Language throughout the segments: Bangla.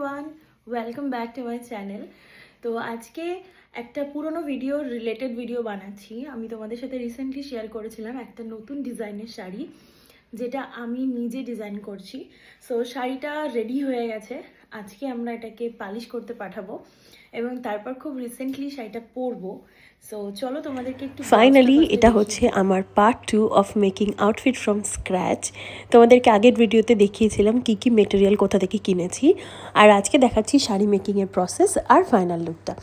Everyone, welcome back to my channel. তো আজকে একটা পুরনো রিলেটেড ভিডিও বানাচ্ছি। আমি তোমাদের সাথে রিসেন্টলি শেয়ার করেছিলাম একটা নতুন ডিজাইনের শাড়ি, যেটা আমি নিজে ডিজাইন করছি। সো শাড়িটা রেডি হয়ে গেছে, আজকে আমরা এটাকে পালিশ করতে পাঠাবো এবং তারপর খুব রিসেন্টলি শাড়িটা পরবো। সো চলো তোমাদেরকে একটু ফাইনালি এটা হচ্ছে আমার part 2 of making outfit from scratch. তোমাদেরকে আগের ভিডিওতে দেখিয়েছিলাম কি কি মেটেরিয়াল কোথা থেকে কিনেছি, আর আজকে দেখাচ্ছি শাড়ি মেকিংয়ের প্রসেস আর ফাইনাল লুকটা।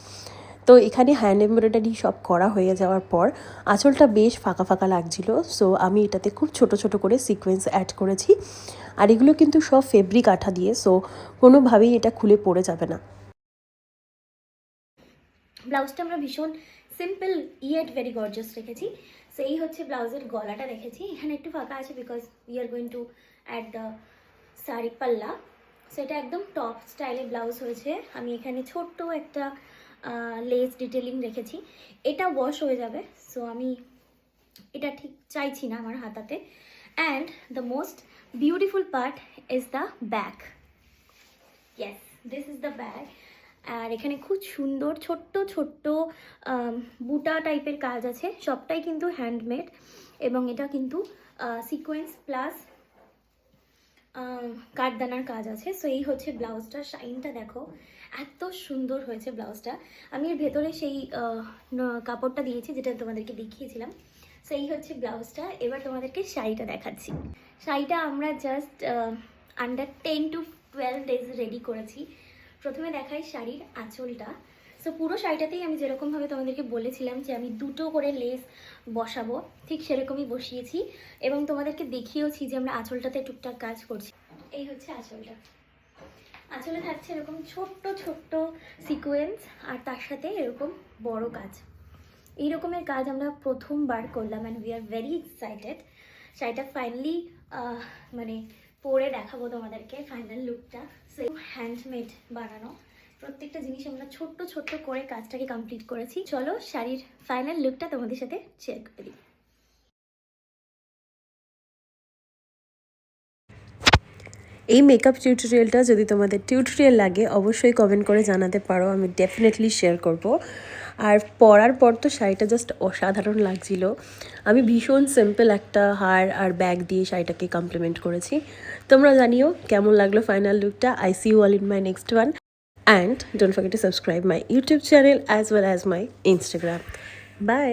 তো এখানে হ্যান্ড এমব্রয়ডারি সব করা হয়ে যাওয়ার পর আঁচলটা বেশ ফাঁকা ফাঁকা লাগছিল, সো আমি এটাতে খুব ছোট ছোট করে সিকোয়েন্স অ্যাড করেছি। আর এগুলো কিন্তু সব ফেব্রিক আঠা দিয়ে, সো কোনোভাবেই এটা খুলে পড়ে যাবে না। ব্লাউজটা আমরা ভীষণ সিম্পল ইয়েট ভেরি গর্জাস রেখেছি। সো এই হচ্ছে ব্লাউজের গলাটা রেখেছি, এখানে একটু ফাঁকা আছে because we are going to add the sari পাল্লা। সো এটা একদম টপ স্টাইলে ব্লাউজ হয়েছে। আমি এখানে ছোট্ট একটা লেস ডিটেলিং রেখেছি, এটা ওয়াশ হয়ে যাবে, সো আমি এটা ঠিক চাইছি না আমার হাতাতে। And the most beautiful part is the back. Yes, this is the bag. আর এখানে খুব সুন্দর ছোট্ট ছোট্ট বুটা টাইপের কাজ আছে, সবটাই কিন্তু হ্যান্ডমেড এবং এটা কিন্তু সিকোয়েন্স প্লাস কাঠদানার কাজ আছে। সো এই হচ্ছে ব্লাউজটা, শাইনটা দেখো এত সুন্দর হয়েছে ব্লাউজটা। আমি এর ভেতরে সেই কাপড়টা দিয়েছি যেটা তোমাদেরকে দেখিয়েছিলাম। সো এই হচ্ছে ব্লাউজটা। এবার তোমাদেরকে শাড়িটা দেখাচ্ছি। শাড়িটা আমরা just under 10 to 12 days ready করেছি। প্রথমে দেখাই শাড়ির আঁচলটা। সো পুরো শাড়িটাতেই আমি যেরকমভাবে তোমাদেরকে বলেছিলাম যে আমি দুটো করে লেস বসাবো, ঠিক সেরকমই বসিয়েছি এবং তোমাদেরকে দেখিয়েওছি যে আমরা আঁচলটাতে টুকটাক কাজ করছি। এই হচ্ছে আঁচলটা। আঁচলে থাকছে এরকম ছোট্ট ছোট্ট সিকোয়েন্স আর তার সাথে এরকম বড় কাজ। এই রকমের কাজ আমরা প্রথমবার করলাম and we are very excited. শাড়িটা ফাইনালি মানে পরে দেখাবো তোমাদেরকে ফাইনাল লুকটা। সো হ্যান্ডমেড বানানো প্রত্যেকটা জিনিস আমরা ছোট্ট ছোট্ট করে কাজটাকে কমপ্লিট করেছি। চলো শাড়ির ফাইনাল লুকটা তোমাদের সাথে শেয়ার করে দিই। এই মেকআপ টিউটোরিয়ালটা যদি তোমাদের টিউটোরিয়াল লাগে অবশ্যই কমেন্ট করে জানাতে পারো, আমি ডেফিনেটলি শেয়ার করব। আর পরার পর তো শাড়িটা জাস্ট অসাধারণ লাগছিল। আমি ভীষণ সিম্পল একটা হার আর ব্যাগ দিয়ে শাড়িটাকে কমপ্লিমেন্ট করেছি। তোমরা জানিও কেমন লাগলো ফাইনাল লুকটা। I see you all in my next one and don't forget to subscribe my YouTube channel as well as my Instagram. By.